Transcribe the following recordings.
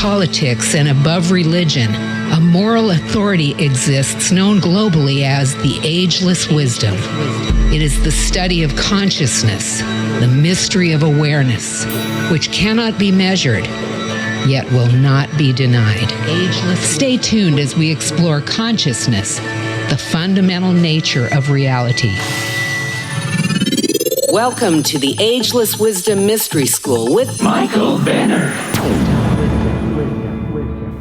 politics and above religion, a moral authority exists known globally as the Ageless wisdom. It is the study of consciousness, the mystery of awareness, which cannot be measured, yet will not be denied. Stay tuned as we explore consciousness, the fundamental nature of reality. Welcome to the Ageless Wisdom Mystery School with Michael Benner.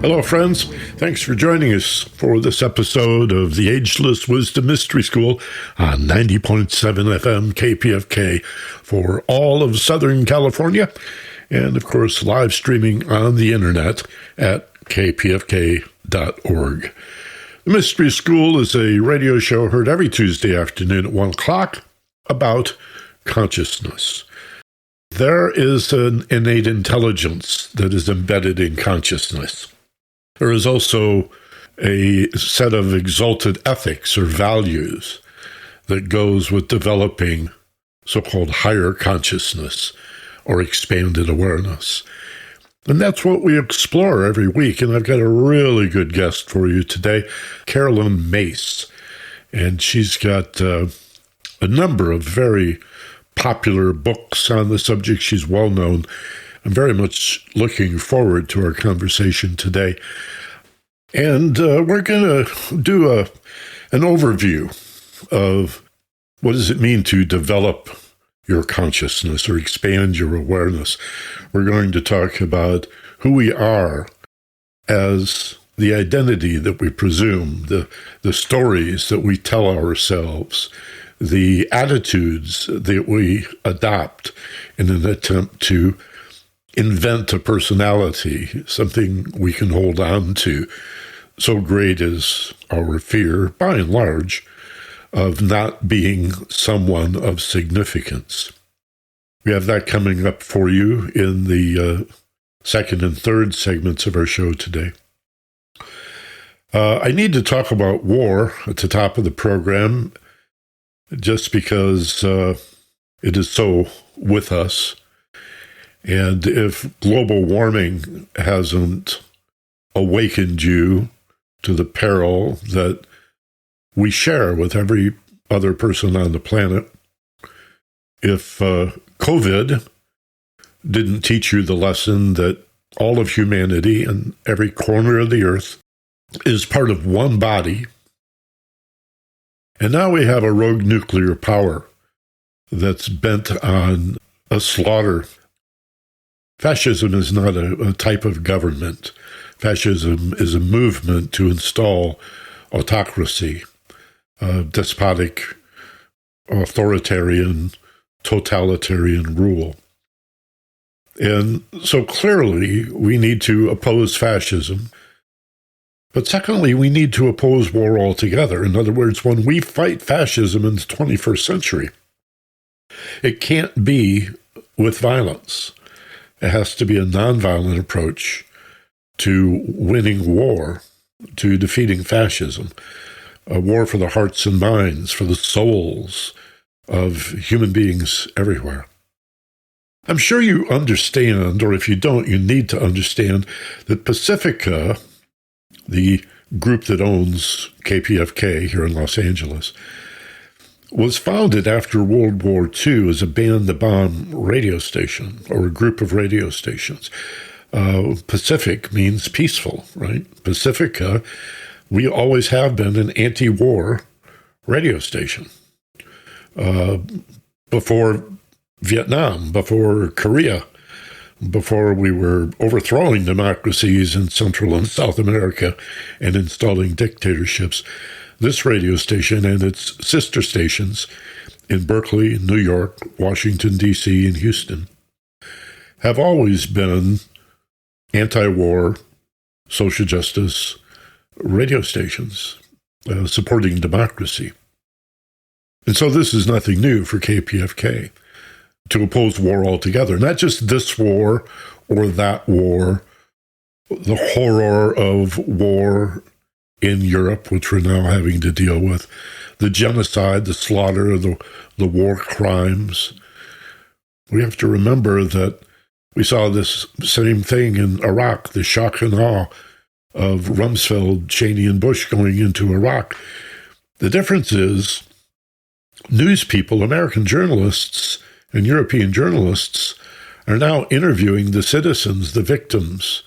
Hello, friends. Thanks for joining us for this episode of the Ageless Wisdom Mystery School on 90.7 FM KPFK for all of Southern California, and of course, live streaming on the internet at kpfk.org. The Mystery School is a radio show heard every Tuesday afternoon at 1 o'clock about consciousness. There is an innate intelligence that is embedded in consciousness. There is also a set of exalted ethics or values that goes with developing so-called higher consciousness or expanded awareness. And that's what we explore every week. And I've got a really good guest for you today, Carolyn Myss. And she's got a number of very popular books on the subject. She's well known. I'm very much looking forward to our conversation today. And we're going to do an overview of what does it mean to develop your consciousness or expand your awareness. We're going to talk about who we are as the identity that we presume, the stories that we tell ourselves, the attitudes that we adopt in an attempt to invent a personality, something we can hold on to. So great is our fear, by and large, of not being someone of significance. We have that coming up for you in the second and third segments of our show today. I need to talk about war at the top of the program, just because it is so with us. And if global warming hasn't awakened you to the peril that we share with every other person on the planet, if COVID didn't teach you the lesson that all of humanity and every corner of the earth is part of one body, and now we have a rogue nuclear power that's bent on a slaughter. Fascism is not a type of government. Fascism is a movement to install autocracy, despotic, authoritarian, totalitarian rule. And so clearly we need to oppose fascism. But secondly, we need to oppose war altogether. In other words, when we fight fascism in the 21st century, it can't be with violence. It has to be a nonviolent approach to winning war, to defeating fascism, a war for the hearts and minds, for the souls of human beings everywhere. I'm sure you understand, or if you don't, you need to understand that Pacifica, the group that owns KPFK here in Los Angeles, was founded after World War II as a ban-the-bomb radio station, or a group of radio stations. Pacific means peaceful, right? Pacifica, we always have been an anti-war radio station. Before Vietnam, before Korea, before we were overthrowing democracies in Central and South America and installing dictatorships, this radio station and its sister stations in Berkeley, New York, Washington, D.C., and Houston have always been anti-war, social justice radio stations supporting democracy. And so this is nothing new for KPFK, to oppose war altogether. Not just this war or that war, the horror of war in Europe, which we're now having to deal with, the genocide, the slaughter, the war crimes. We have to remember that We saw this same thing in Iraq, the shock and awe of Rumsfeld, Cheney, and Bush going into Iraq. The difference is news people, American journalists and European journalists, are now interviewing the citizens, the victims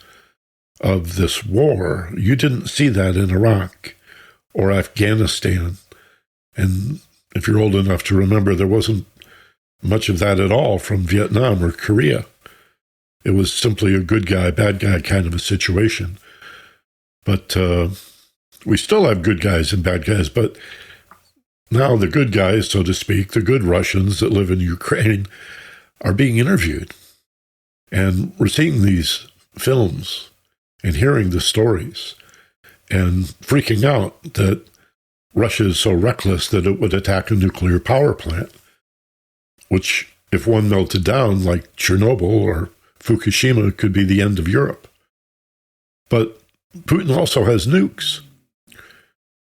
of this war. You didn't see that in Iraq or Afghanistan. And if you're old enough to remember, there wasn't much of that at all from Vietnam or Korea. It was simply a good guy, bad guy kind of a situation. But we still have good guys and bad guys, but now the good guys, so to speak, the good Russians that live in Ukraine, are being interviewed. And we're seeing these films and hearing the stories and freaking out that Russia is so reckless that it would attack a nuclear power plant, which, if one melted down like Chernobyl or Fukushima, could be the end of Europe. But Putin also has nukes.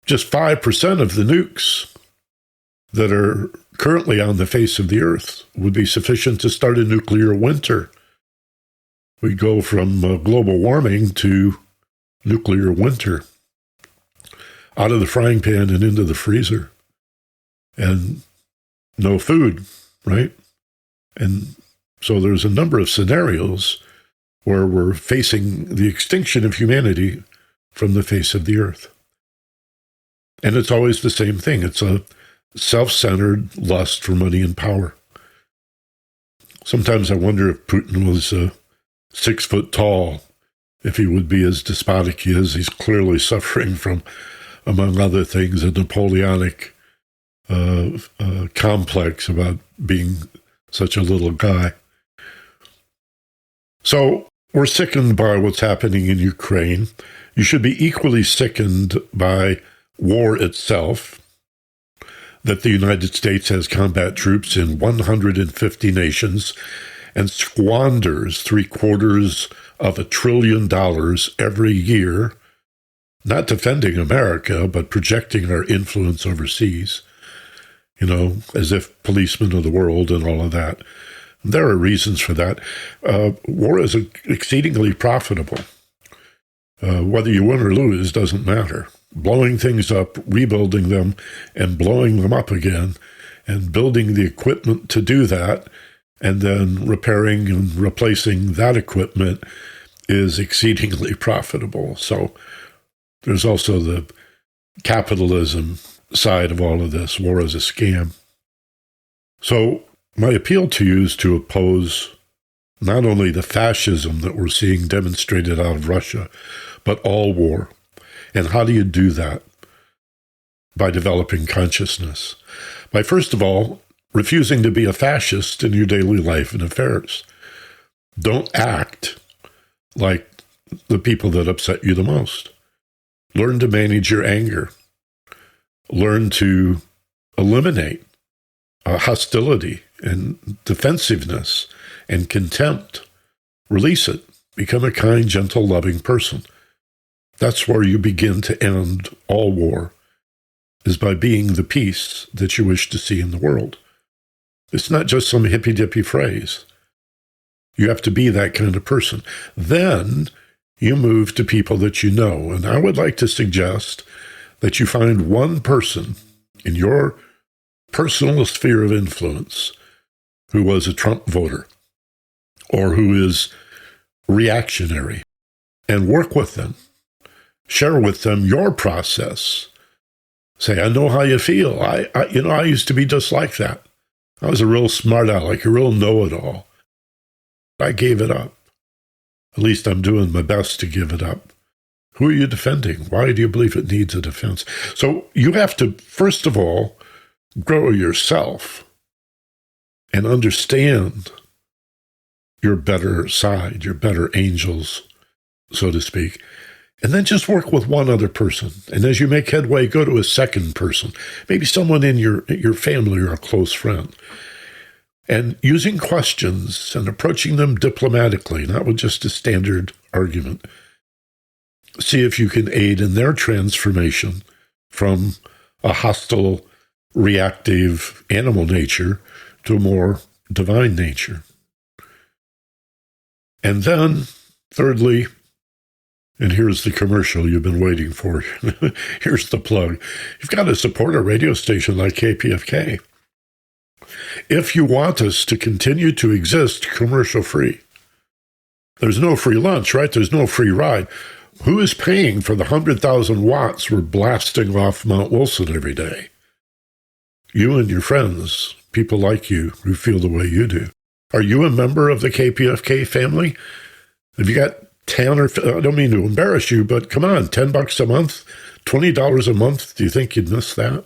Just 5% of the nukes that are currently on the face of the earth would be sufficient to start a nuclear winter. We go from global warming to nuclear winter, out of the frying pan and into the freezer, and no food, right? And so there's a number of scenarios where we're facing the extinction of humanity from the face of the earth. And it's always the same thing. It's a self-centered lust for money and power. Sometimes I wonder if Putin was 6 foot tall, if he would be as despotic he is. He's clearly suffering from, among other things, a Napoleonic complex about being such a little guy. So we're sickened by what's happening in Ukraine. You should be equally sickened by war itself, that the United States has combat troops in 150 nations and squanders $750 billion every year, not defending America, but projecting our influence overseas, as if policemen of the world and all of that. There are reasons for that. War is exceedingly profitable. Whether you win or lose doesn't matter. Blowing things up, rebuilding them, and blowing them up again, and building the equipment to do that, and then repairing and replacing that equipment is exceedingly profitable. So there's also the capitalism side of all of this. War is a scam. So my appeal to you is to oppose not only the fascism that we're seeing demonstrated out of Russia, but all war. And how do you do that? By developing consciousness. By, first of all, refusing to be a fascist in your daily life and affairs. Don't act like the people that upset you the most. Learn to manage your anger. Learn to eliminate hostility and defensiveness and contempt. Release it. Become a kind, gentle, loving person. That's where you begin to end all war, is by being the peace that you wish to see in the world. It's not just some hippy-dippy phrase. You have to be that kind of person. Then you move to people that you know. And I would like to suggest that you find one person in your personal sphere of influence who was a Trump voter or who is reactionary, and work with them. Share with them your process. Say, I know how you feel. I used to be just like that. I was a real smart aleck, a real know-it-all. I gave it up. At least I'm doing my best to give it up. Who are you defending? Why do you believe it needs a defense? So you have to, first of all, grow yourself and understand your better side, your better angels, so to speak. And then just work with one other person. And as you make headway, go to a second person, maybe someone in your family or a close friend. And using questions and approaching them diplomatically, not with just a standard argument, see if you can aid in their transformation from a hostile, reactive animal nature to a more divine nature. And then, thirdly, and here's the commercial you've been waiting for. Here's the plug. You've got to support a radio station like KPFK. If you want us to continue to exist commercial-free, there's no free lunch, right? There's no free ride. Who is paying for the 100,000 watts we're blasting off Mount Wilson every day? You and your friends, people like you who feel the way you do. Are you a member of the KPFK family? Have you got 10 or, I don't mean to embarrass you, but come on, $10 a month, $20 a month. Do you think you'd miss that?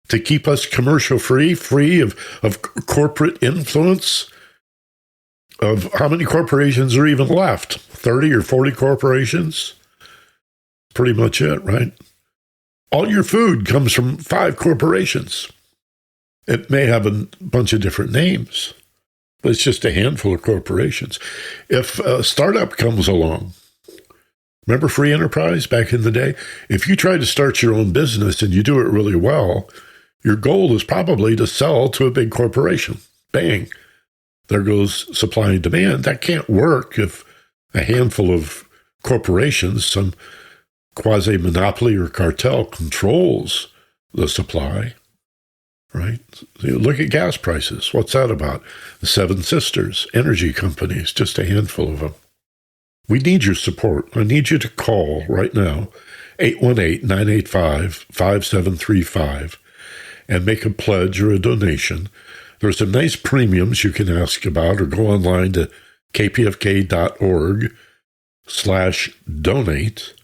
To keep us commercial free of corporate influence? Of how many corporations are even left? 30 or 40 corporations? Pretty much it, right? All your food comes from 5 corporations. It may have a bunch of different names, but it's just a handful of corporations. If a startup comes along, remember free enterprise back in the day? If you try to start your own business and you do it really well, your goal is probably to sell to a big corporation. Bang. There goes supply and demand. That can't work if a handful of corporations, some quasi-monopoly or cartel, controls the supply, right? Look at gas prices. What's that about? The Seven Sisters, energy companies, just a handful of them. We need your support. I need you to call right now, 818-985-5735, and make a pledge or a donation. There's some nice premiums you can ask about, or go online to kpfk.org/donate,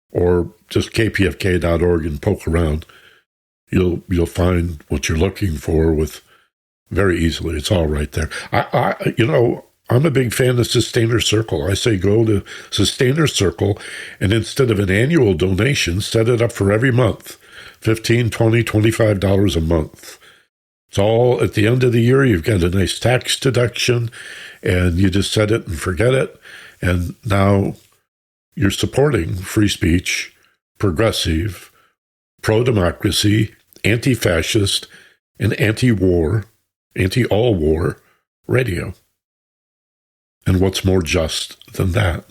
or just kpfk.org and poke around. You'll find what you're looking for with very easily. It's all right there. I'm a big fan of Sustainer Circle. I say go to Sustainer Circle, and instead of an annual donation, set it up for every month, $15, $20, $25 a month. It's all at the end of the year. You've got a nice tax deduction, and you just set it and forget it. And now you're supporting free speech, progressive, pro-democracy, anti-fascist, and anti-war, anti-all war radio. And what's more just than that?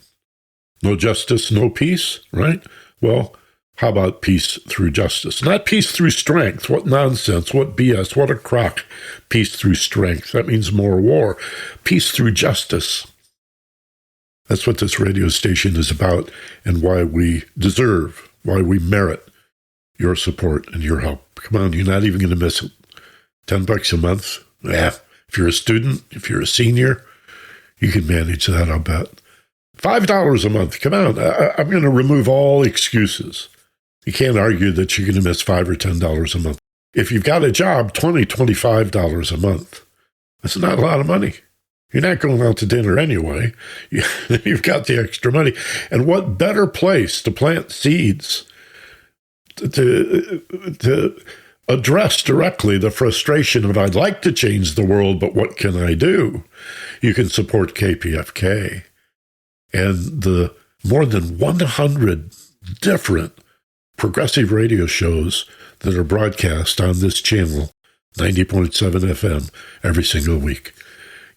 No justice, no peace, right? Well, how about peace through justice? Not peace through strength. What nonsense, what BS, what a crock. Peace through strength. That means more war. Peace through justice. That's what this radio station is about, and why we deserve, why we merit your support and your help. Come on, you're not even going to miss it. $10 a month? Yeah. If you're a student, if you're a senior, you can manage that, I'll bet. $5 a month. Come on. I'm going to remove all excuses. You can't argue that you're going to miss $5 or $10 a month. If you've got a job, $20, $25 a month. That's not a lot of money. You're not going out to dinner anyway. You've got the extra money. And what better place to plant seeds to address directly the frustration of, I'd like to change the world, but what can I do? You can support KPFK and the more than 100 different progressive radio shows that are broadcast on this channel, 90.7 FM, every single week.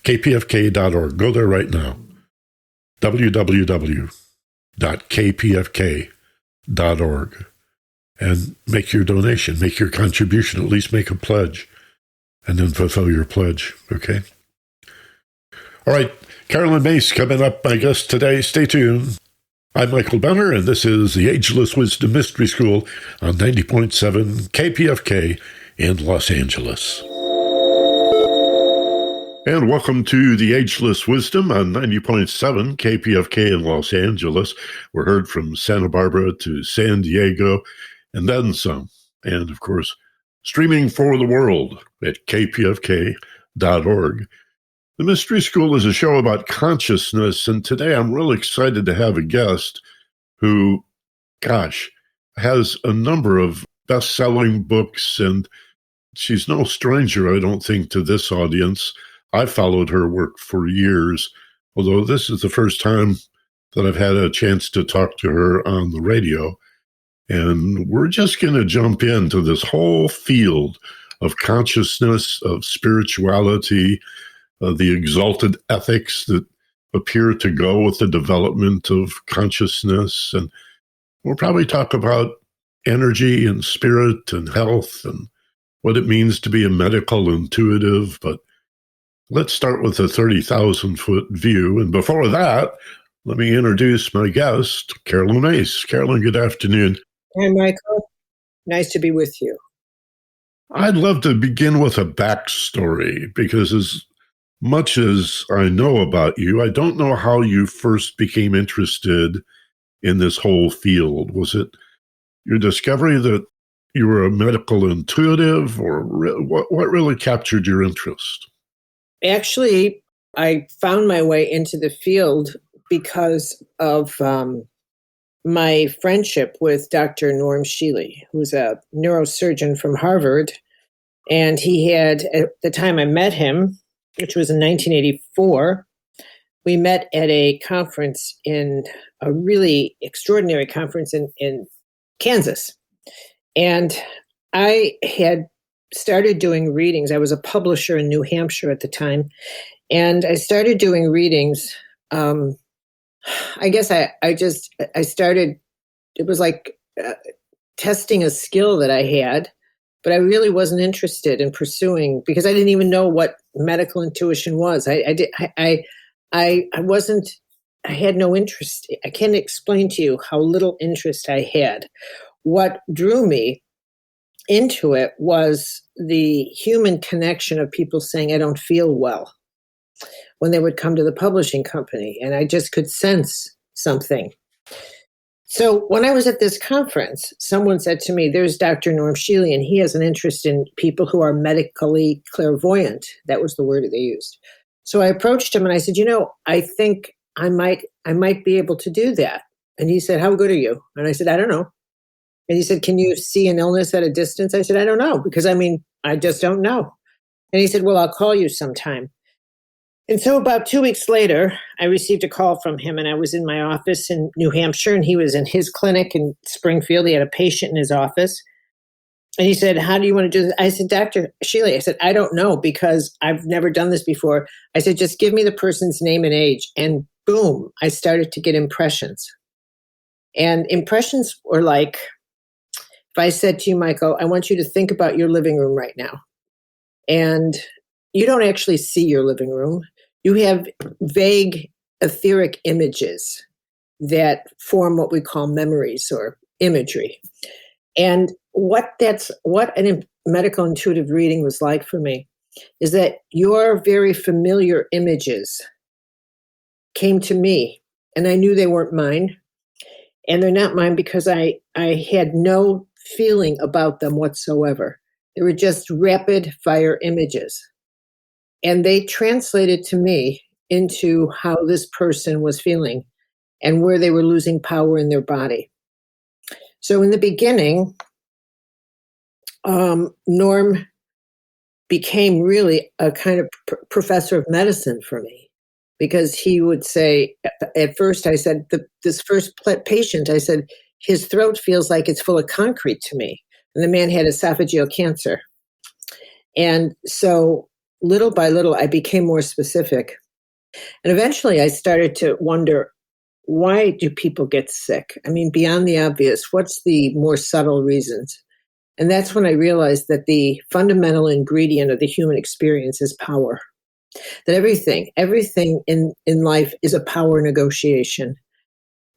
kpfk.org. Go there right now. www.kpfk.org. And make your donation, make your contribution, at least make a pledge, and then fulfill your pledge, okay? All right, Carolyn Myss coming up, I guess, today. Stay tuned. I'm Michael Benner, and this is the Ageless Wisdom Mystery School on 90.7 KPFK in Los Angeles. And welcome to the Ageless Wisdom on 90.7 KPFK in Los Angeles. We're heard from Santa Barbara to San Diego, and then some. And, of course, streaming for the world at kpfk.org. The Mystery School is a show about consciousness, and today I'm really excited to have a guest who, has a number of best-selling books, and she's no stranger, I don't think, to this audience. I've followed her work for years, although this is the first time that I've had a chance to talk to her on the radio. And we're just going to jump into this whole field of consciousness, of spirituality, the exalted ethics that appear to go with the development of consciousness. And we'll probably talk about energy and spirit and health and what it means to be a medical intuitive. But let's start with a 30,000-foot view. And before that, let me introduce my guest, Carolyn Myss. Carolyn, good afternoon. Hi, Michael. Nice to be with you. I'd love to begin with a backstory, because as much as I know about you, I don't know how you first became interested in this whole field. Was it your discovery that you were a medical intuitive, or what really captured your interest? Actually, I found my way into the field because of my friendship with Dr. Norm Shealy, who's a neurosurgeon from Harvard. And he had, at the time I met him, which was in 1984, we met at a conference, in a really extraordinary conference in Kansas. And I had started doing readings. I was a publisher in New Hampshire at the time. And I started doing readings. I guess I started, it was like testing a skill that I had, but I really wasn't interested in pursuing, because I didn't even know what medical intuition was. I had no interest. I can't explain to you how little interest I had. What drew me into it was the human connection of people saying, I don't feel well, when they would come to the publishing company, and I just could sense something. So when I was at this conference, someone said to me, there's Dr. Norm Shealy, and he has an interest in people who are medically clairvoyant. That was the word that they used. So I approached him and I said, I think I might be able to do that. And he said, how good are you? And I said, I don't know. And he said, can you see an illness at a distance? I said, I don't know, because I just don't know. And he said, well, I'll call you sometime. And so about 2 weeks later, I received a call from him, and I was in my office in New Hampshire, and he was in his clinic in Springfield. He had a patient in his office. And he said, how do you want to do this? I said, Dr. Shealy, I said, I don't know, because I've never done this before. I said, just give me the person's name and age. And boom, I started to get impressions. And impressions were like, if I said to you, Michael, I want you to think about your living room right now. And you don't actually see your living room. You have vague etheric images that form what we call memories or imagery. And what a medical intuitive reading was like for me is that your very familiar images came to me, and I knew they weren't mine. And they're not mine because I had no feeling about them whatsoever. They were just rapid fire images. And they translated to me into how this person was feeling and where they were losing power in their body. So in the beginning, Norm became really a kind of professor of medicine for me, because he would say, at first I said, this first patient, I said, his throat feels like it's full of concrete to me. And the man had esophageal cancer. And so little by little, I became more specific. And eventually I started to wonder, why do people get sick? Beyond the obvious, what's the more subtle reasons? And that's when I realized that the fundamental ingredient of the human experience is power. That everything in life is a power negotiation.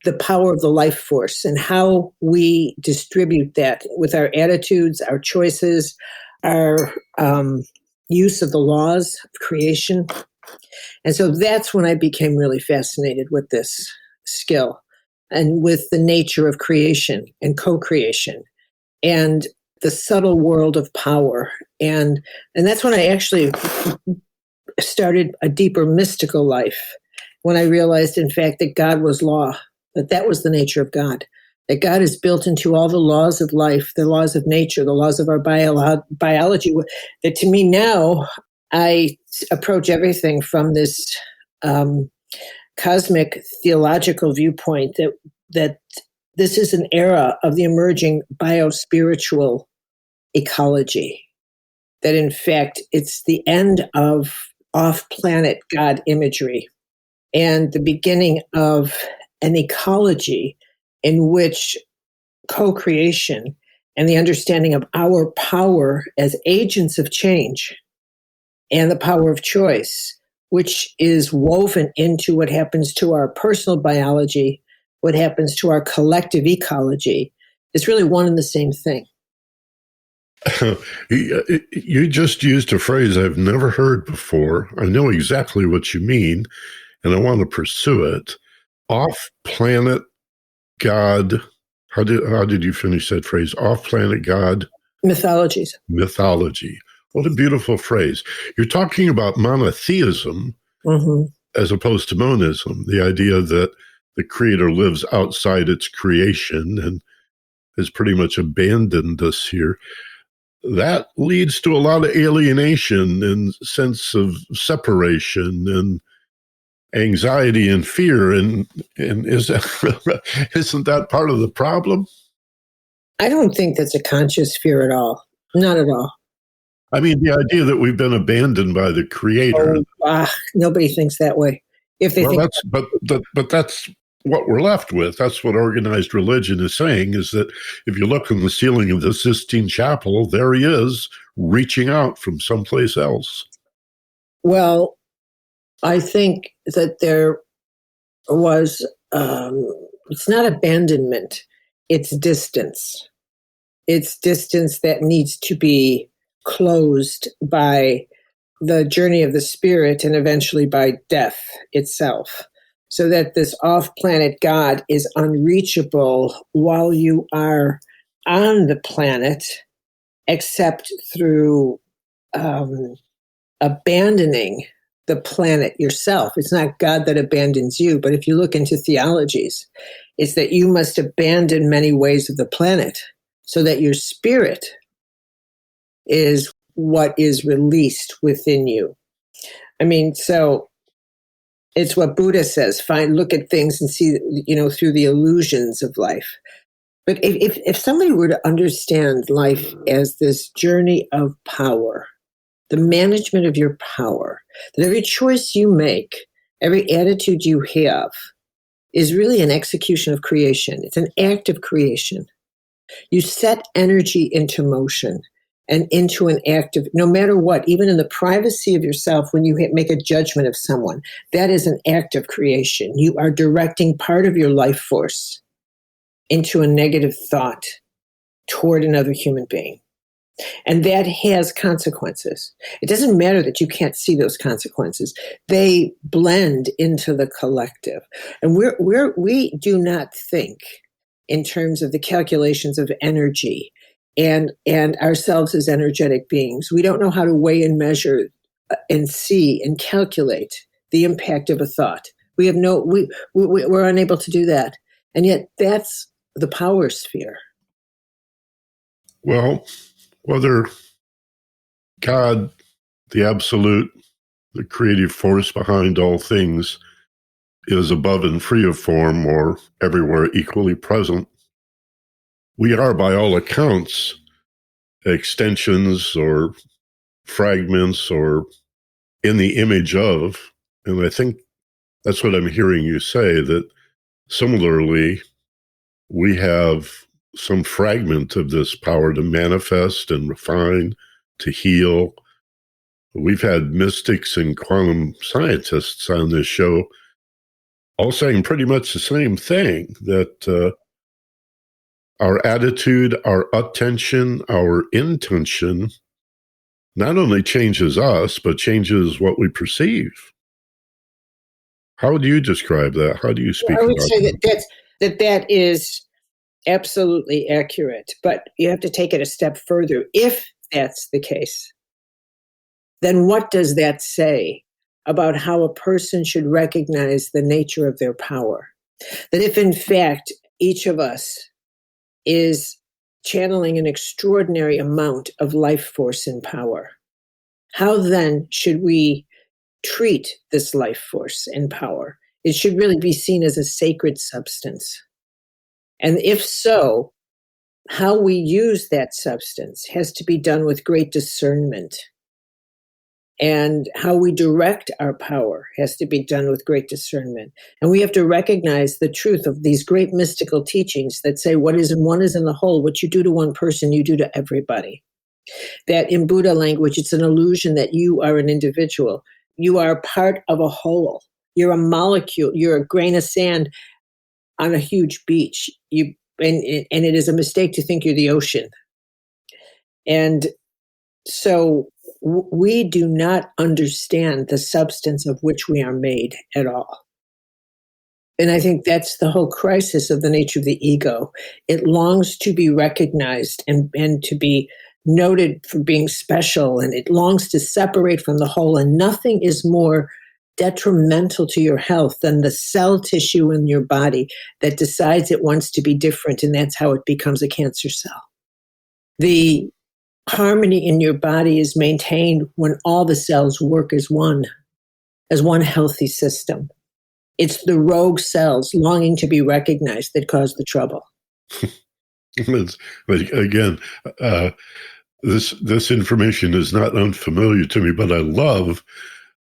The power of the life force, and how we distribute that with our attitudes, our choices, our use of the laws of creation. And so that's when I became really fascinated with this skill and with the nature of creation and co-creation and the subtle world of power. And that's when I actually started a deeper mystical life, when I realized, in fact, that God was law, that was the nature of God. That God is built into all the laws of life, the laws of nature, the laws of our biology. That to me now, I approach everything from this cosmic theological viewpoint that this is an era of the emerging biospiritual ecology. That in fact, it's the end of off-planet God imagery. and the beginning of an ecology in which co-creation and the understanding of our power as agents of change and the power of choice, which is woven into what happens to our personal biology, what happens to our collective ecology, is really one and the same thing. You just used a phrase I've never heard before. I know exactly what you mean, and I want to pursue it. Off-planet God. How did you finish that phrase? Off-planet God? Mythologies. Mythology. What a beautiful phrase. You're talking about monotheism as opposed to monism, the idea that the creator lives outside its creation and has pretty much abandoned us here. That leads to a lot of alienation and sense of separation and anxiety and fear. And isn't that part of the problem? I don't think that's a conscious fear at all. Not at all. I mean, the idea that we've been abandoned by the creator. Nobody thinks that way. If they think, but that's what we're left with. That's what organized religion is saying, is that if you look in the ceiling of the Sistine Chapel, there he is reaching out from someplace else. Well, I think that there was, it's not abandonment, it's distance. It's distance that needs to be closed by the journey of the spirit and eventually by death itself. So that this off-planet God is unreachable while you are on the planet, except through abandoning the planet yourself. It's not God that abandons you, but if you look into theologies, it's that you must abandon many ways of the planet so that your spirit is what is released within you. I mean, so it's what Buddha says, look at things and see, through the illusions of life. But if somebody were to understand life as this journey of power, the management of your power, that every choice you make, every attitude you have is really an execution of creation. It's an act of creation. You set energy into motion and into an act of, no matter what, even in the privacy of yourself, when you make a judgment of someone, that is an act of creation. You are directing part of your life force into a negative thought toward another human being. And that has consequences. It doesn't matter that you can't see those consequences. They blend into the collective. And we do not think in terms of the calculations of energy and ourselves as energetic beings. We don't know how to weigh and measure and see and calculate the impact of a thought. We're unable to do that. And yet that's the power sphere. Well, whether God, the absolute, the creative force behind all things, is above and free of form or everywhere equally present, we are, by all accounts, extensions or fragments or in the image of, and I think that's what I'm hearing you say, that similarly, we have some fragment of this power to manifest and refine, to heal. We've had mystics and quantum scientists on this show all saying pretty much the same thing, that our attitude, our attention, our intention not only changes us, but changes what we perceive. How do you describe that? How do you speak I would about say that is absolutely accurate, but you have to take it a step further. If that's the case, then what does that say about how a person should recognize the nature of their power? That if in fact each of us is channeling an extraordinary amount of life force and power, how then should we treat this life force and power? It should really be seen as a sacred substance. And if so, how we use that substance has to be done with great discernment And how we direct our power has to be done with great discernment. And we have to recognize the truth of these great mystical teachings that say what is in one is in the whole. What you do to one person, you do to everybody. That in Buddha language, it's an illusion that you are an individual. You are part of a whole. You're a molecule. You're a grain of sand on a huge beach. And it is a mistake to think you're the ocean. And so we do not understand the substance of which we are made at all. And I think that's the whole crisis of the nature of the ego. It longs to be recognized and to be noted for being special, and it longs to separate from the whole. And nothing is more detrimental to your health than the cell tissue in your body that decides it wants to be different, and that's how it becomes a cancer cell. The harmony in your body is maintained when all the cells work as one healthy system. It's the rogue cells longing to be recognized that cause the trouble. But again, this information is not unfamiliar to me, but I love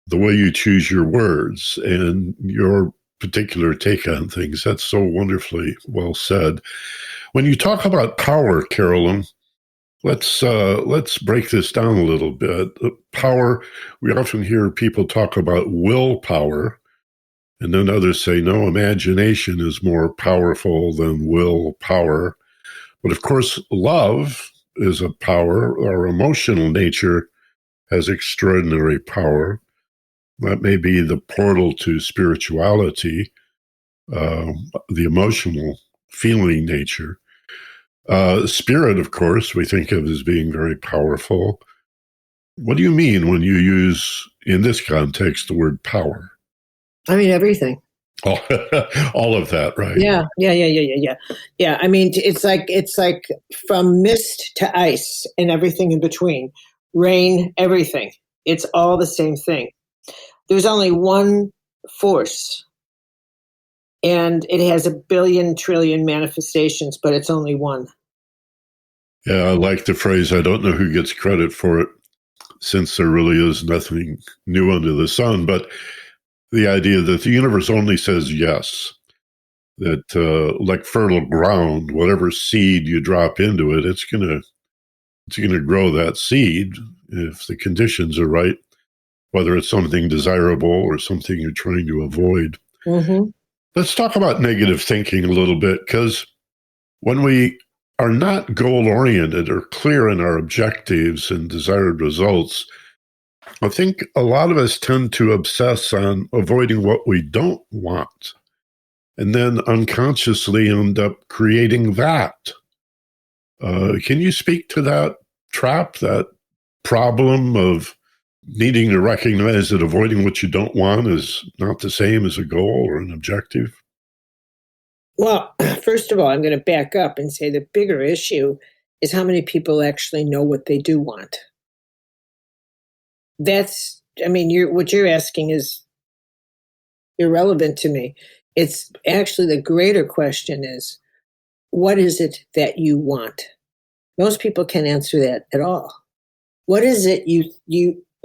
the way you choose your words and your particular take on things. That's so wonderfully well said. When you talk about power, Carolyn, let's break this down a little bit. Power, we often hear people talk about willpower, and then others say, no, imagination is more powerful than willpower. But of course, love is a power. Our emotional nature has extraordinary power. That may be the portal to spirituality, the emotional feeling nature. Spirit, of course, we think of as being very powerful. What do you mean when you use, in this context, the word power? I mean, everything. All of that, right? Yeah. Yeah. I mean, it's like from mist to ice and everything in between. Rain, everything. It's all the same thing. There's only one force, and it has a billion trillion manifestations, but it's only one. Yeah, I like the phrase, I don't know who gets credit for it, since there really is nothing new under the sun, but the idea that the universe only says yes, that like fertile ground, whatever seed you drop into it, it's gonna grow that seed if the conditions are right, whether it's something desirable or something you're trying to avoid. Mm-hmm. Let's talk about negative thinking a little bit, because when we are not goal-oriented or clear in our objectives and desired results, I think a lot of us tend to obsess on avoiding what we don't want, and then unconsciously end up creating that. Can you speak to that trap, that problem of needing to recognize that avoiding what you don't want is not the same as a goal or an objective? Well, first of all, I'm going to back up and say the bigger issue is how many people actually know what they do want. That's, I mean, what you're asking is irrelevant to me. It's actually the greater question is, what is it that you want? Most people can't answer that at all. What is it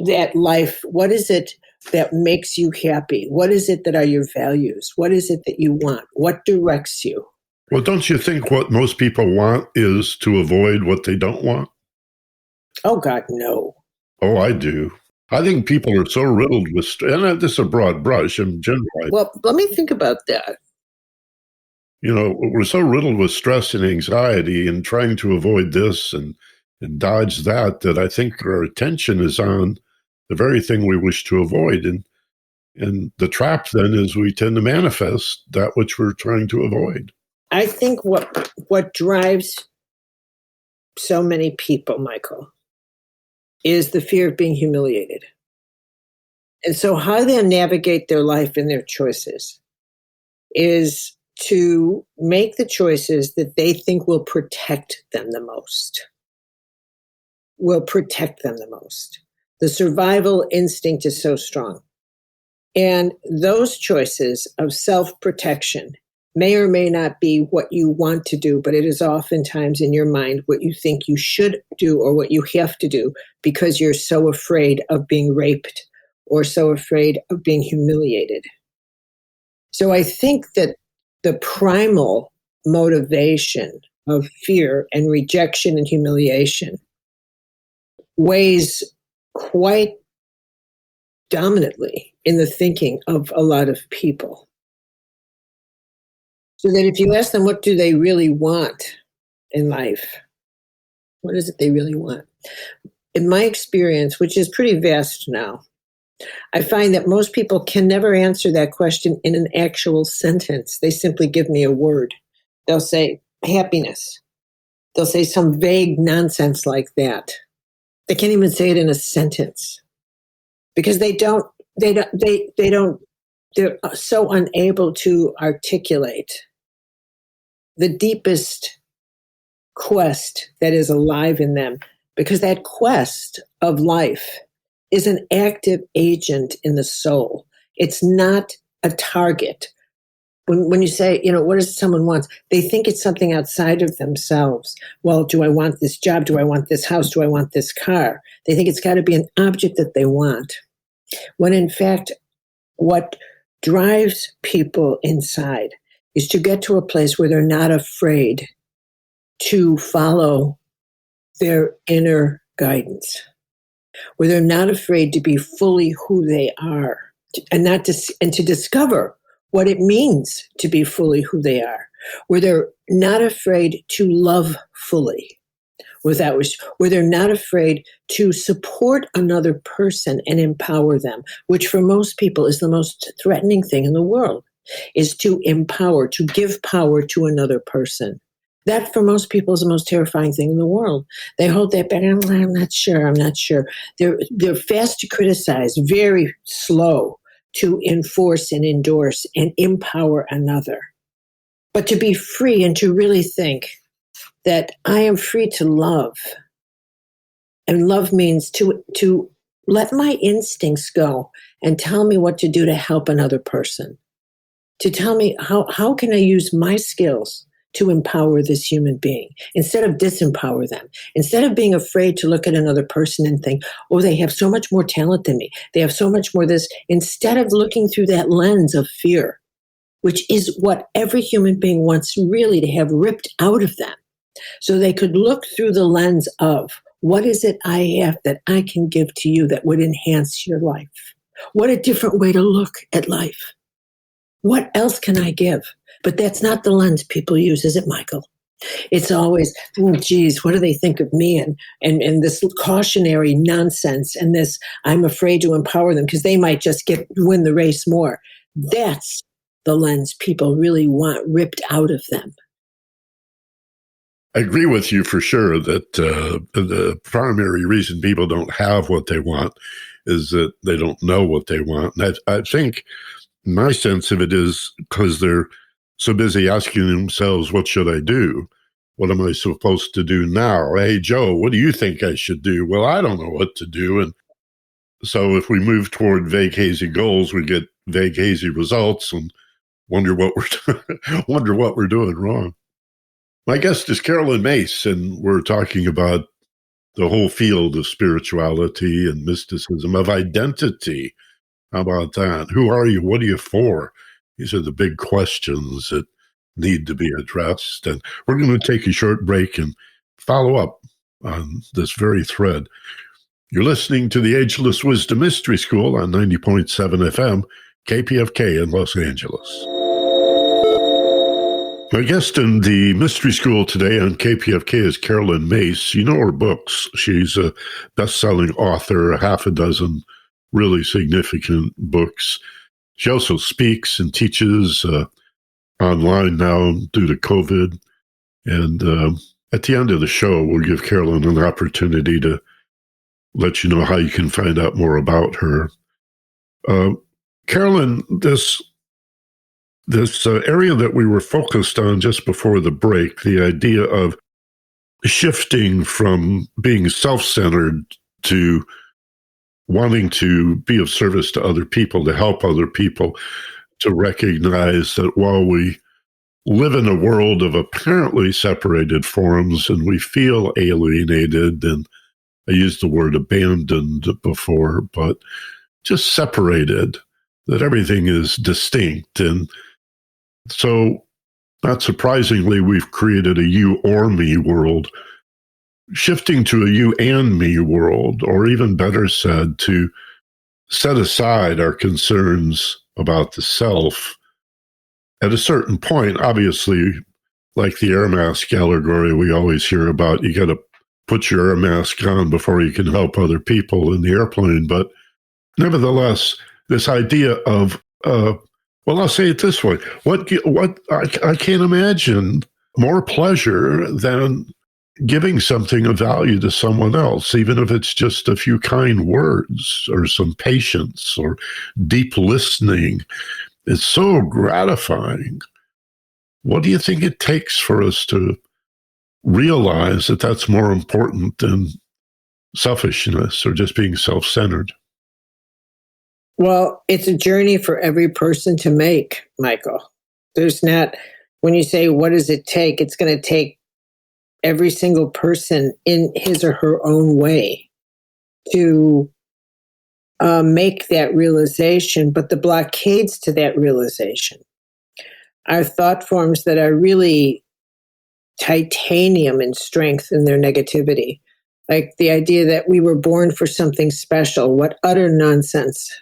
that life, what is it that makes you happy? What is it that are your values? What is it that you want? What directs you? Well, don't you think what most people want is to avoid what they don't want? Oh, God, no. Oh, I do. I think people are so riddled with, and this is a broad brush, I'm generalizing. Well, let me think about that. You know, we're so riddled with stress and anxiety and trying to avoid this and dodge that, that I think our attention is on the very thing we wish to avoid. And the trap then is we tend to manifest that which we're trying to avoid. I think what drives so many people, Michael, is the fear of being humiliated. And so how they navigate their life and their choices is to make the choices that they think will protect them the most. The survival instinct is so strong. And those choices of self-protection may or may not be what you want to do, but it is oftentimes in your mind what you think you should do or what you have to do because you're so afraid of being raped or so afraid of being humiliated. So I think that the primal motivation of fear and rejection and humiliation weighs quite dominantly in the thinking of a lot of people. So that if you ask them what do they really want in life, what is it they really want? In my experience, which is pretty vast now, I find that most people can never answer that question in an actual sentence. They simply give me a word. They'll say happiness. They'll say some vague nonsense like that. They can't even say it in a sentence because they're so unable to articulate the deepest quest that is alive in them, because that quest of life is an active agent in the soul. It's not a target. When you say, what does someone want? They think it's something outside of themselves. Well, do I want this job? Do I want this house? Do I want this car? They think it's got to be an object that they want. When in fact, what drives people inside is to get to a place where they're not afraid to follow their inner guidance, where they're not afraid to be fully who they are, and to discover what it means to be fully who they are, where they're not afraid to love fully, where they're not afraid to support another person and empower them, which for most people is the most threatening thing in the world, is to empower, to give power to another person. That for most people is the most terrifying thing in the world. They hold that back. I'm not sure. They're fast to criticize, very slow to enforce and endorse and empower another. But to be free and to really think that I am free to love. And love means to let my instincts go and tell me what to do to help another person. To tell me how can I use my skills to empower this human being instead of disempower them, instead of being afraid to look at another person and think, oh, they have so much more talent than me. They have so much more this, instead of looking through that lens of fear, which is what every human being wants really to have ripped out of them. So they could look through the lens of what is it I have that I can give to you that would enhance your life? What a different way to look at life. What else can I give? But that's not the lens people use, is it, Michael? It's always, geez, what do they think of me? And this cautionary nonsense and this, I'm afraid to empower them because they might just win the race more. That's the lens people really want ripped out of them. I agree with you for sure that the primary reason people don't have what they want is that they don't know what they want. And I think my sense of it is because they're so busy asking themselves, what should I do? What am I supposed to do now? Hey, Joe, what do you think I should do? Well, I don't know what to do. And so if we move toward vague, hazy goals, we get vague, hazy results and wonder what we're doing wrong. My guest is Carolyn Myss, and we're talking about the whole field of spirituality and mysticism, of identity. How about that? Who are you? What are you for? These are the big questions that need to be addressed. And we're going to take a short break and follow up on this very thread. You're listening to the Ageless Wisdom Mystery School on 90.7 FM, KPFK in Los Angeles. My guest in the Mystery School today on KPFK is Carolyn Myss. You know her books. She's a best-selling author, half a dozen really significant books. She also speaks and teaches online now due to COVID. And at the end of the show, we'll give Carolyn an opportunity to let you know how you can find out more about her. Carolyn, this area that we were focused on just before the break, the idea of shifting from being self-centered to wanting to be of service to other people, to help other people, to recognize that while we live in a world of apparently separated forms, and we feel alienated, and I used the word abandoned before, but just separated, that everything is distinct. And so, not surprisingly, we've created a you or me world. Shifting to a you and me world, or even better said, to set aside our concerns about the self. At a certain point, obviously, like the air mask allegory we always hear about, you got to put your air mask on before you can help other people in the airplane. But nevertheless, this idea of, well, I'll say it this way: I can't imagine more pleasure than giving something of value to someone else, even if it's just a few kind words or some patience or deep listening. It's so gratifying. What do you think it takes for us to realize that that's more important than selfishness or just being self-centered? Well, it's a journey for every person to make, Michael. There's not, when you say, what does it take? It's going to take every single person in his or her own way to make that realization. But the blockades to that realization are thought forms that are really titanium in strength in their negativity. Like the idea that we were born for something special, what utter nonsense.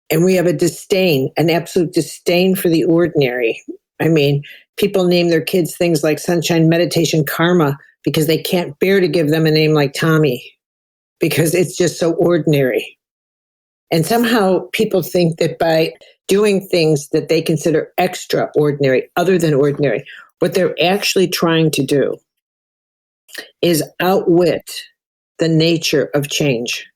And we have a disdain, an absolute disdain for the ordinary. I mean, people name their kids things like sunshine, meditation, karma, because they can't bear to give them a name like Tommy, because it's just so ordinary. And somehow people think that by doing things that they consider extraordinary, other than ordinary, what they're actually trying to do is outwit the nature of change,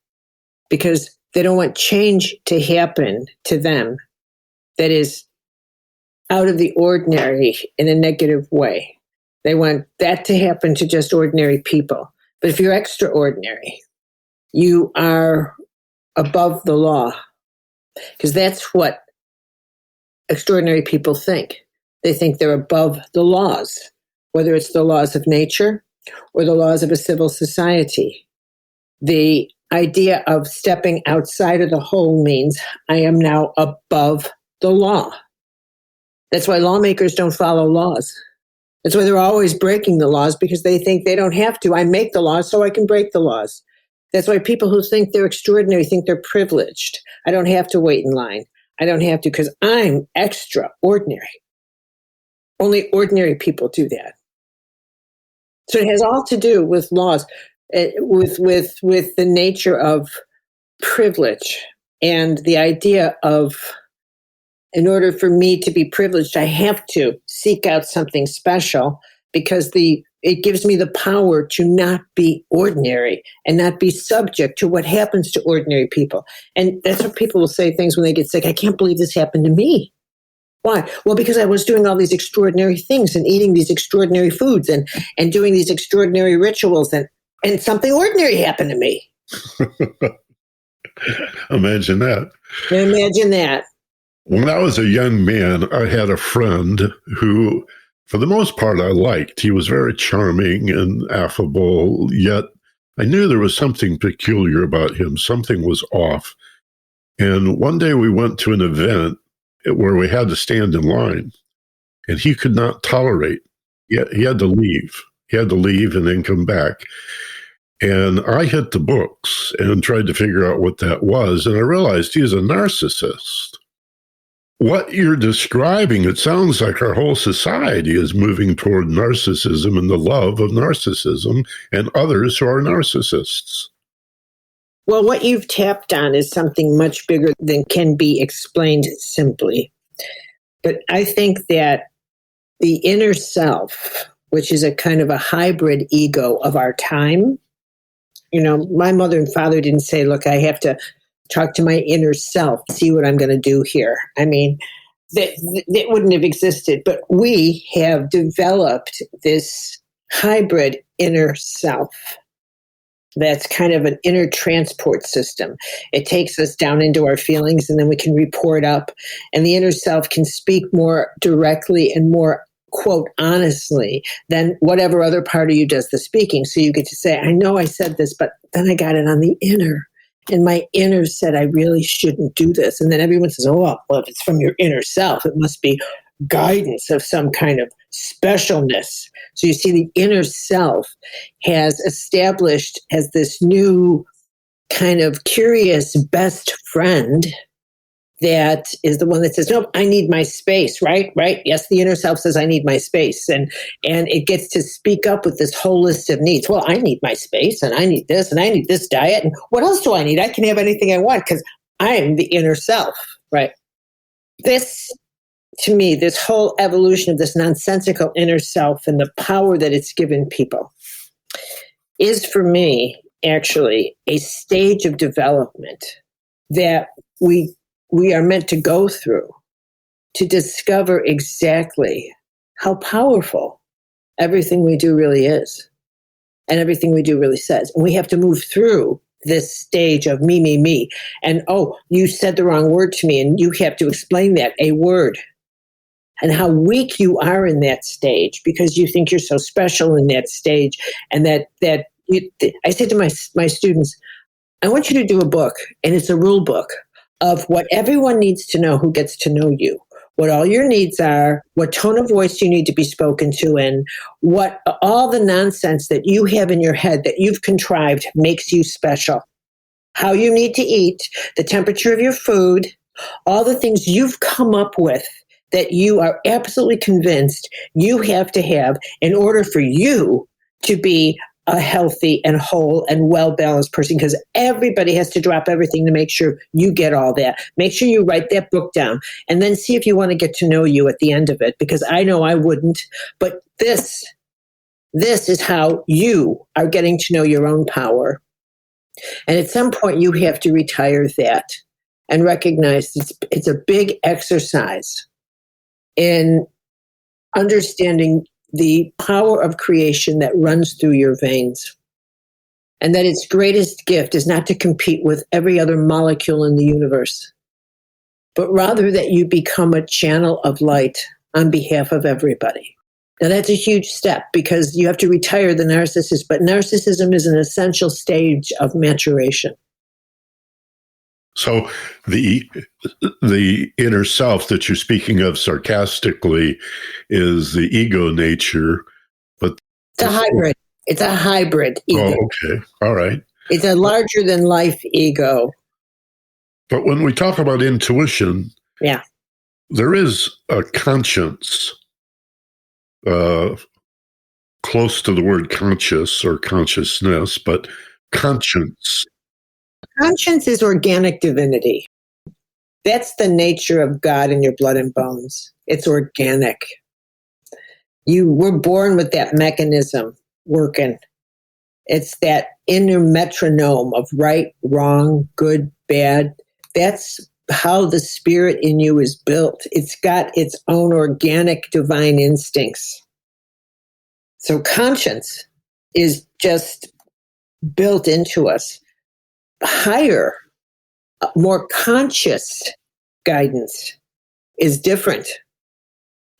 because they don't want change to happen to them that is out of the ordinary in a negative way. They want that to happen to just ordinary people. But if you're extraordinary, you are above the law, because that's what extraordinary people think. They think they're above the laws, whether it's the laws of nature or the laws of a civil society. The idea of stepping outside of the whole means I am now above the law. That's why lawmakers don't follow laws. That's why they're always breaking the laws, because they think they don't have to. I make the laws so I can break the laws. That's why people who think they're extraordinary think they're privileged. I don't have to wait in line. I don't have to because I'm extraordinary. Only ordinary people do that. So it has all to do with laws, with the nature of privilege and the idea of, in order for me to be privileged, I have to seek out something special, because it gives me the power to not be ordinary and not be subject to what happens to ordinary people. And that's what people will say things when they get sick. I can't believe this happened to me. Why? Well, because I was doing all these extraordinary things and eating these extraordinary foods and doing these extraordinary rituals, and something ordinary happened to me. Imagine that. Imagine that. When I was a young man, I had a friend who, for the most part, I liked. He was very charming and affable, yet I knew there was something peculiar about him. Something was off. And one day we went to an event where we had to stand in line, and he could not tolerate. He had to leave. He had to leave and then come back. And I hit the books and tried to figure out what that was, and I realized he is a narcissist. What you're describing, it sounds like our whole society is moving toward narcissism and the love of narcissism and others who are narcissists. Well, what you've tapped on is something much bigger than can be explained simply. But I think that the inner self, which is a kind of a hybrid ego of our time, my mother and father didn't say, look, I have to talk to my inner self, see what I'm going to do here. I mean, that wouldn't have existed. But we have developed this hybrid inner self. That's kind of an inner transport system. It takes us down into our feelings, and then we can report up. And the inner self can speak more directly and more, quote, honestly than whatever other part of you does the speaking. So you get to say, I know I said this, but then I got it on the inner. And my inner said I really shouldn't do this. And then everyone says, oh, well, if it's from your inner self, it must be guidance of some kind of specialness. So you see, the inner self has established as this new kind of curious best friend that is the one that says, no, I need my space, right? Right. Yes, the inner self says I need my space. And it gets to speak up with this whole list of needs. Well, I need my space, and I need this, and I need this diet. And what else do I need? I can have anything I want because I am the inner self, right? This, to me, this whole evolution of this nonsensical inner self and the power that it's given people is, for me, actually a stage of development that we are meant to go through to discover exactly how powerful everything we do really is and everything we do really says. And we have to move through this stage of me, me, me. And, oh, you said the wrong word to me, and you have to explain that, a word, and how weak you are in that stage because you think you're so special in that stage. And I say to my students, I want you to do a book, and it's a rule book of what everyone needs to know who gets to know you, what all your needs are, what tone of voice you need to be spoken to, and what all the nonsense that you have in your head that you've contrived makes you special, how you need to eat, the temperature of your food, all the things you've come up with that you are absolutely convinced you have to have in order for you to be a healthy and whole and well-balanced person, because everybody has to drop everything to make sure you get all that. Make sure you write that book down and then see if you want to get to know you at the end of it, because I know I wouldn't. But this is how you are getting to know your own power. And at some point you have to retire that and recognize it's a big exercise in understanding the power of creation that runs through your veins, and that its greatest gift is not to compete with every other molecule in the universe, but rather that you become a channel of light on behalf of everybody. Now that's a huge step because you have to retire the narcissist, but narcissism is an essential stage of maturation. So the inner self that you're speaking of sarcastically is the ego nature, but it's a hybrid. It's a hybrid ego. Oh, okay. All right. It's a larger than life ego. But when we talk about intuition, yeah, there is a conscience close to the word conscious or consciousness, but conscience. Conscience is organic divinity. That's the nature of God in your blood and bones. It's organic. You were born with that mechanism working. It's that inner metronome of right, wrong, good, bad. That's how the spirit in you is built. It's got its own organic divine instincts. So conscience is just built into us. Higher, more conscious guidance is different.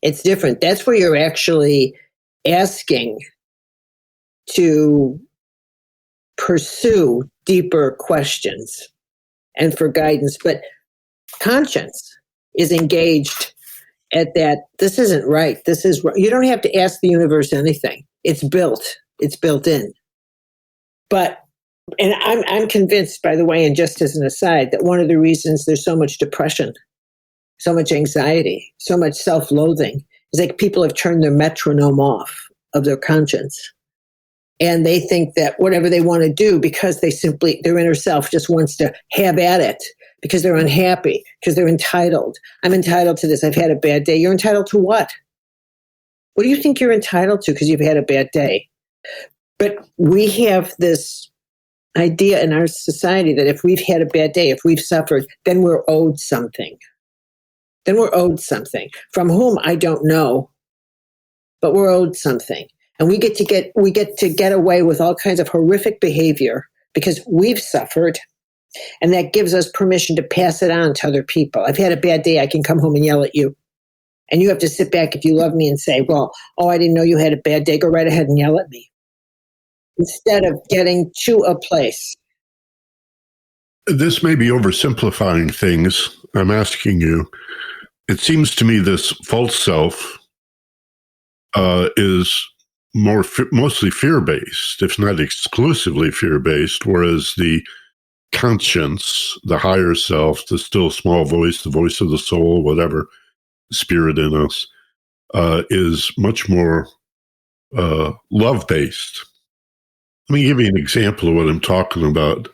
It's different. That's where you're actually asking to pursue deeper questions and for guidance. But conscience is engaged at that. This isn't right. This is right. You don't have to ask the universe anything. It's built. It's built in. And I'm convinced, by the way, and just as an aside, that one of the reasons there's so much depression, so much anxiety, so much self-loathing is like people have turned their metronome off of their conscience. And they think that whatever they want to do, because their inner self just wants to have at it, because they're unhappy, because they're entitled. I'm entitled to this. I've had a bad day. You're entitled to what? What do you think you're entitled to because you've had a bad day? But we have this idea in our society that if we've had a bad day, if we've suffered, then we're owed something. Then we're owed something. From whom, I don't know, but we're owed something. And we get to get away with all kinds of horrific behavior because we've suffered. And that gives us permission to pass it on to other people. I've had a bad day. I can come home and yell at you. And you have to sit back if you love me and say, well, oh, I didn't know you had a bad day. Go right ahead and yell at me. Instead of getting to a place. This may be oversimplifying things. I'm asking you. It seems to me this false self is mostly fear-based, if not exclusively fear-based, whereas the conscience, the higher self, the still small voice, the voice of the soul, whatever spirit in us, is much more love-based. Let me give you an example of what I'm talking about.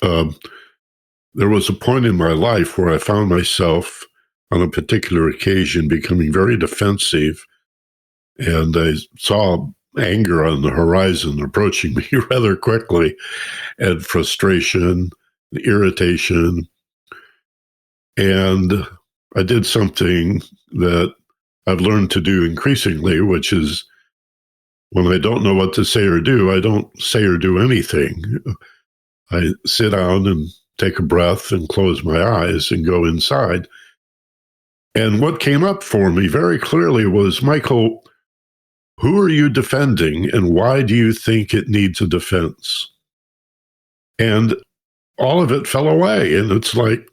There was a point in my life where I found myself on a particular occasion becoming very defensive, and I saw anger on the horizon approaching me rather quickly, and frustration, irritation. And I did something that I've learned to do increasingly, which is when I don't know what to say or do, I don't say or do anything. I sit down and take a breath and close my eyes and go inside. And what came up for me very clearly was, Michael, who are you defending and why do you think it needs a defense? And all of it fell away. And it's like,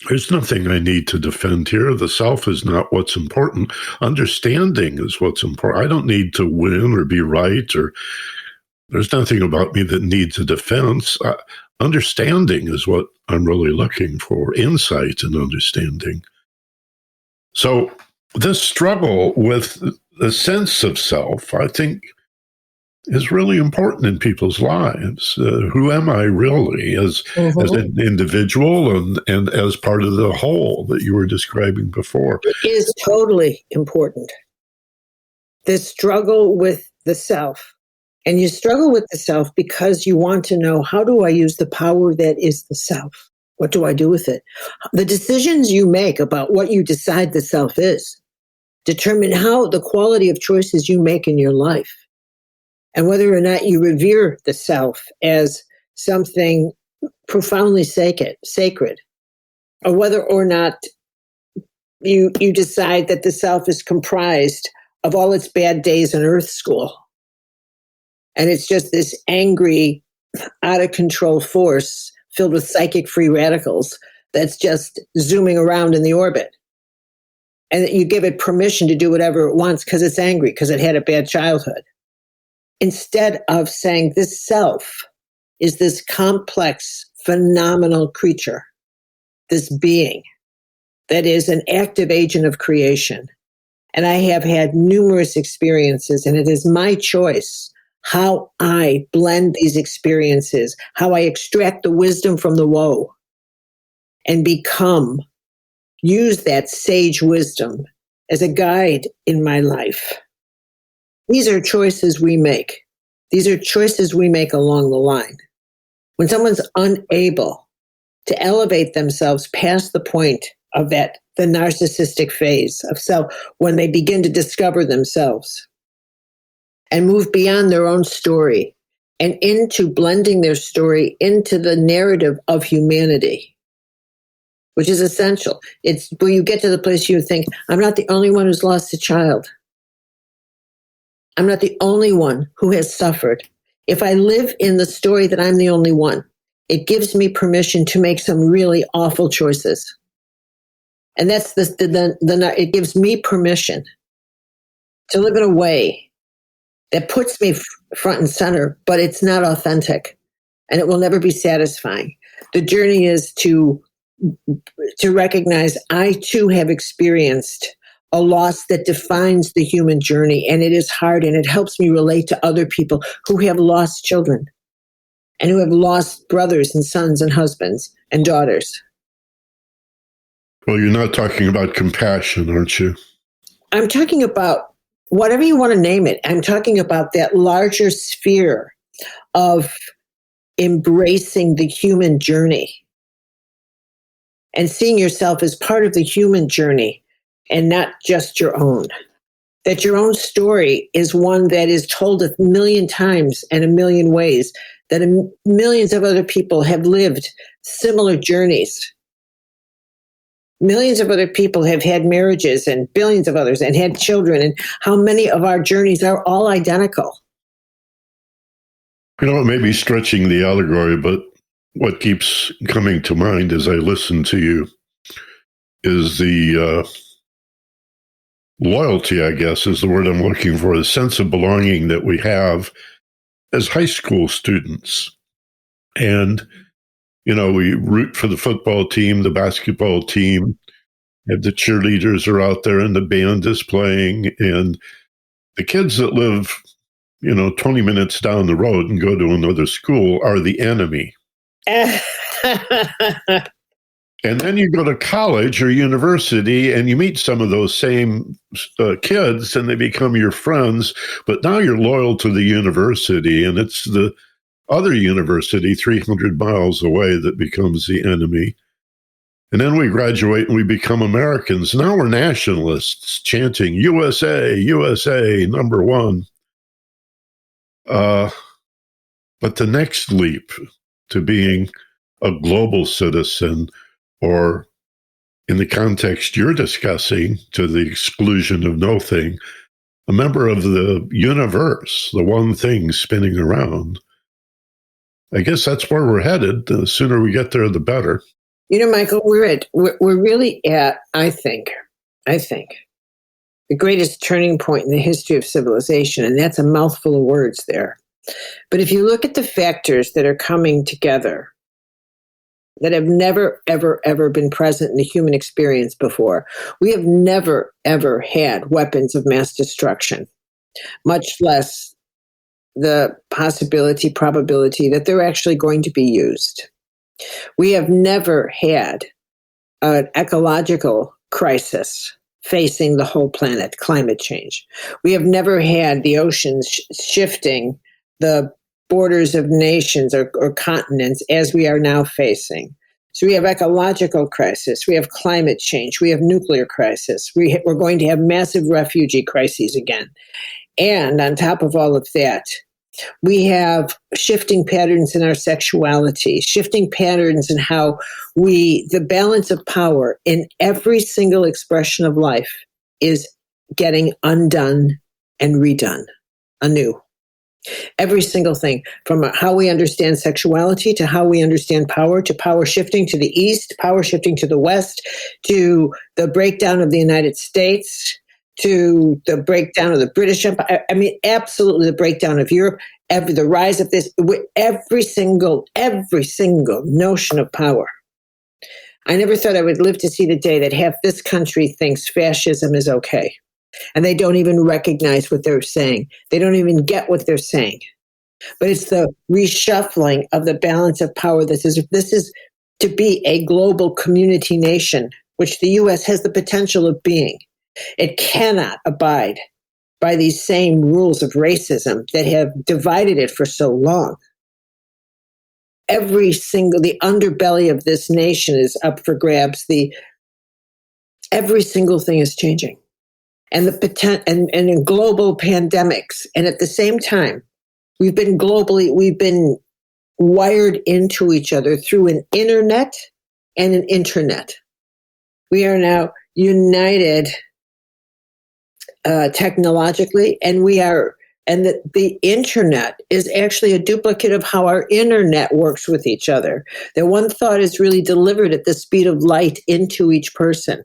there's nothing I need to defend here. The self is not what's important. Understanding is what's important. I don't need to win or be right, or there's nothing about me that needs a defense. Understanding is what I'm really looking for, insight and understanding. So this struggle with the sense of self, I think, is really important in people's lives. Who am I really as an individual and as part of the whole that you were describing before? It is totally important. The struggle with the self. And you struggle with the self because you want to know, how do I use the power that is the self? What do I do with it? The decisions you make about what you decide the self is determine how the quality of choices you make in your life. And whether or not you revere the self as something profoundly sacred, or whether or not you decide that the self is comprised of all its bad days in earth school. And it's just this angry, out of control force filled with psychic free radicals that's just zooming around in the orbit. And you give it permission to do whatever it wants because it's angry, because it had a bad childhood. Instead of saying this self is this complex, phenomenal creature, this being that is an active agent of creation. And I have had numerous experiences, and it is my choice how I blend these experiences, how I extract the wisdom from the woe and use that sage wisdom as a guide in my life. These are choices we make. These are choices we make along the line. When someone's unable to elevate themselves past the point of the narcissistic phase of self, when they begin to discover themselves and move beyond their own story and into blending their story into the narrative of humanity, which is essential. It's when you get to the place you think, I'm not the only one who's lost a child. I'm not the only one who has suffered. If I live in the story that I'm the only one, it gives me permission to make some really awful choices. And that's it gives me permission to live in a way that puts me front and center, but it's not authentic and it will never be satisfying. The journey is to recognize I too have experienced a loss that defines the human journey, and it is hard, and it helps me relate to other people who have lost children and who have lost brothers and sons and husbands and daughters. Well, you're not talking about compassion, aren't you? I'm talking about whatever you want to name it. I'm talking about that larger sphere of embracing the human journey and seeing yourself as part of the human journey and not just your own. that your own story is one that is told 1,000,000 times and 1,000,000 ways, that millions of other people have lived similar journeys. Millions of other people have had marriages and billions of others and had children, and how many of our journeys are all identical. You know, it may be stretching the allegory, but what keeps coming to mind as I listen to you is the loyalty, I guess, is the word I'm looking for, the sense of belonging that we have as high school students. And, you know, we root for the football team, the basketball team, and the cheerleaders are out there and the band is playing. And the kids that live, 20 minutes down the road and go to another school are the enemy. And then you go to college or university and you meet some of those same kids and they become your friends, but now you're loyal to the university and it's the other university 300 miles away that becomes the enemy. And then we graduate and we become Americans. Now we're nationalists chanting USA, USA, number one. But the next leap to being a global citizen, or in the context you're discussing, to the exclusion of no thing, a member of the universe, the one thing spinning around. I guess that's where we're headed. The sooner we get there, the better. Michael, we're really at, I think, the greatest turning point in the history of civilization, and that's a mouthful of words there. But if you look at the factors that are coming together that have never, ever, ever been present in the human experience before, we have never, ever had weapons of mass destruction, much less the probability that they're actually going to be used. We have never had an ecological crisis facing the whole planet, climate change. We have never had the oceans shifting the borders of nations or continents as we are now facing. So we have ecological crisis, we have climate change, we have nuclear crisis, we're going to have massive refugee crises again. And on top of all of that, we have shifting patterns in our sexuality, shifting patterns in how the balance of power in every single expression of life is getting undone and redone anew. Every single thing, from how we understand sexuality to how we understand power, to power shifting to the east, power shifting to the west, to the breakdown of the United States, to the breakdown of the British Empire. I mean, absolutely the breakdown of Europe, the rise of this, every single notion of power. I never thought I would live to see the day that half this country thinks fascism is okay. And they don't even recognize what they're saying. They don't even get what they're saying. But it's the reshuffling of the balance of power. This is to be a global community nation, which the U.S. has the potential of being. It cannot abide by these same rules of racism that have divided it for so long. The underbelly of this nation is up for grabs. Every single thing is changing. And and in global pandemics. And at the same time, we've been wired into each other through an internet and an intranet. We are now united technologically, and the internet is actually a duplicate of how our internet works with each other. That one thought is really delivered at the speed of light into each person.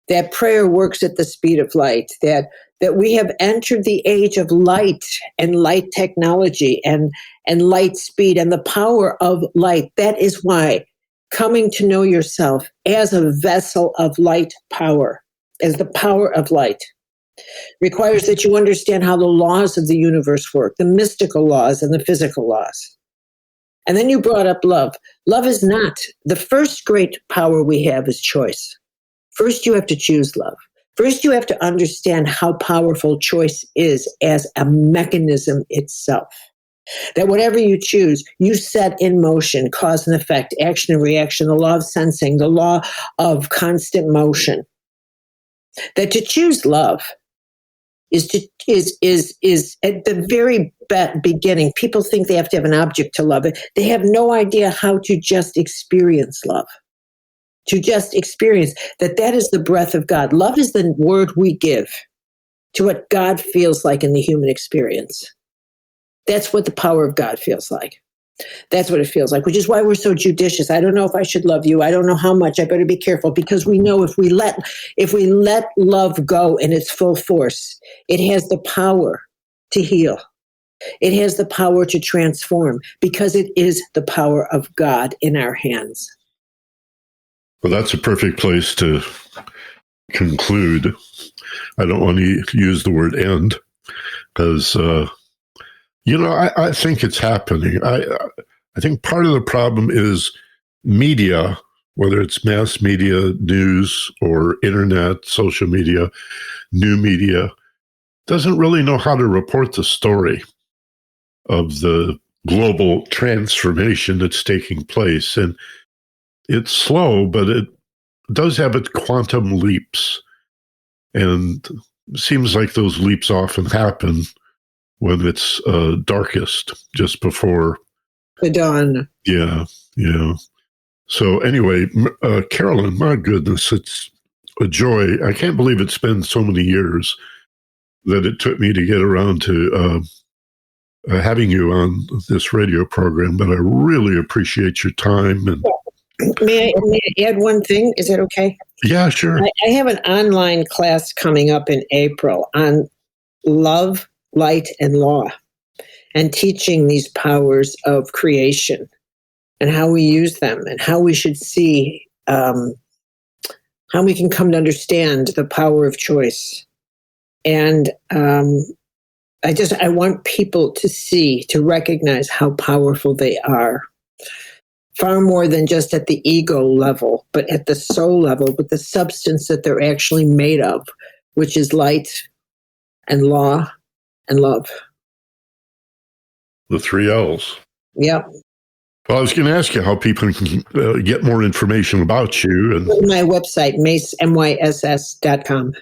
That prayer works at the speed of light, that we have entered the age of light and light technology and light speed and the power of light. That is why coming to know yourself as a vessel of light power, as the power of light, requires that you understand how the laws of the universe work, the mystical laws and the physical laws. And then you brought up love. Love is not, the first great power we have is choice. First, you have to choose love. First, you have to understand how powerful choice is as a mechanism itself. That whatever you choose, you set in motion, cause and effect, action and reaction, the law of sensing, the law of constant motion. That to choose love is at the very beginning. People think they have to have an object to love it. They have no idea how to just experience love. To just experience that is the breath of God. Love is the word we give to what God feels like in the human experience. That's what the power of God feels like. That's what it feels like, which is why we're so judicious. I don't know if I should love you. I don't know how much. I better be careful, because we know if we let love go in its full force, it has the power to heal. It has the power to transform, because it is the power of God in our hands. Well, that's a perfect place to conclude. I don't want to use the word end, because, I think it's happening. I think part of the problem is media, whether it's mass media, news, or internet, social media, new media, doesn't really know how to report the story of the global transformation that's taking place. And it's slow, but it does have its quantum leaps. And it seems like those leaps often happen when it's darkest, just before the dawn. Yeah. So anyway, Carolyn, my goodness, it's a joy. I can't believe it's been so many years that it took me to get around to having you on this radio program, but I really appreciate your time. And May I add one thing? Is that okay? Yeah, sure. I have an online class coming up in April on love, light, and law, and teaching these powers of creation and how we use them and how we should see, how we can come to understand the power of choice. And I want people to see, to recognize how powerful they are. Far more than just at the ego level, but at the soul level, with the substance that they're actually made of, which is light and law and love. The 3 L's. Yep. Well, I was going to ask you how people can get more information about you. And my website, myss.com.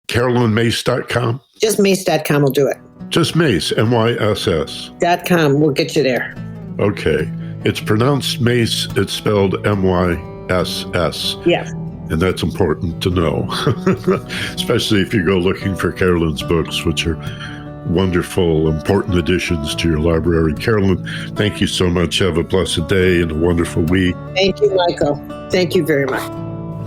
CarolynMyss.com? Just myss.com will do it. Just Myss, MYSS. .com will get you there. Okay. It's pronounced Myss. It's spelled MYSS. Yeah. And that's important to know, especially if you go looking for Carolyn's books, which are wonderful, important additions to your library. Carolyn, thank you so much. Have a blessed day and a wonderful week. Thank you, Michael. Thank you very much.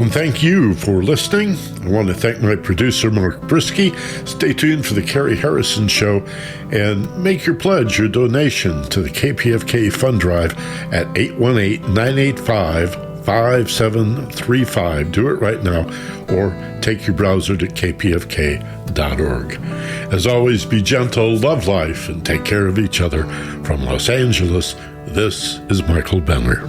And thank you for listening. I want to thank my producer, Mark Brisky. Stay tuned for the Carrie Harrison Show and make your pledge, your donation to the KPFK Fund Drive at 818-985-5735. Do it right now, or take your browser to kpfk.org. As always, be gentle, love life, and take care of each other. From Los Angeles, this is Michael Benner.